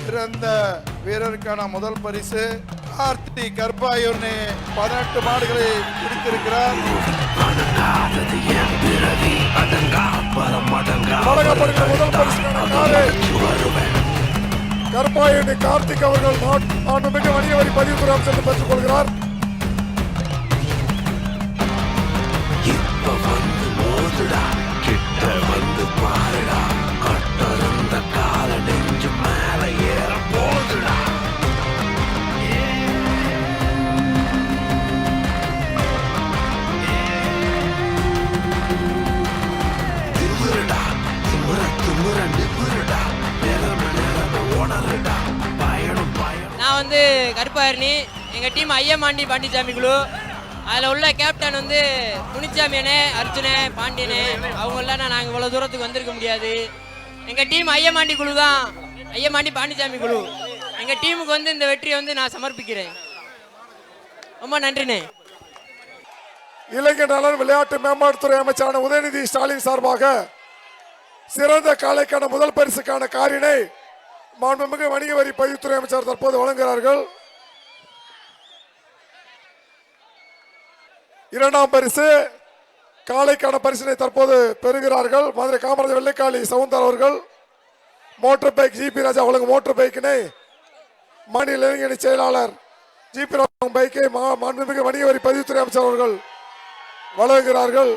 சிறந்த வீரருக்கான முதல் பரிசு கார்த்தி கற்பாயுன்னு 18 மாடுகளை பிடித்திருக்கிறார். முதல் பரிசுக்கான கற்பாயுன்னு கார்த்திக் அவர்கள் மாண்புமிகு வணிக வரி பதிவுத்துறை அமைச்சர் பெற்றுக் கொள்கிறார். நான் வந்து கருப்பாயரணி, எங்கள் டீம் ஐயமாண்டி பாண்டிசாமி குழு. அதில் உள்ள கேப்டன் வந்து புனிச்சாமி அண்ணே, அர்ஜுனே, பாண்டியனே. அவங்களாம் நாங்கள் இவ்வளோ தூரத்துக்கு வந்திருக்க முடியாது. எங்கள் டீம் ஐயமாண்டி குழு தான், ஐயமாண்டி பாண்டிசாமி குழு. எங்கள் டீமுக்கு வந்து இந்த வெற்றியை வந்து நான் சமர்ப்பிக்கிறேன். ரொம்ப நன்றிண்ணே. இளைஞர் நலன் விளையாட்டு மேம்பாட்டுத்துறை அமைச்சரான உதயநிதி ஸ்டாலின் சார்பாக சிறந்த காளைக்கான முதல் பரிசுக்கான காரினை மாண்புமிகு வணிக வரி பதிவுத்துறை அமைச்சர் தற்போது வழங்குகிறார்கள். இரண்டாம் பரிசு காளைக்கான பரிசினை தற்போது பெறுகிறார்கள். மதுரை காமராஜர் வெள்ளைக்காளி சவுந்தர் அவர்கள். மோட்டார் பைக் ஜிபி ராஜா வழங்கும் மோட்டார் பைக்கினை மாநில இளைஞரணி செயலாளர் ஜிபி ராஜா பைக்கை மாண்புமிகு வணிக வரி பதிவுத்துறை அமைச்சர் அவர்கள் வழங்குகிறார்கள்.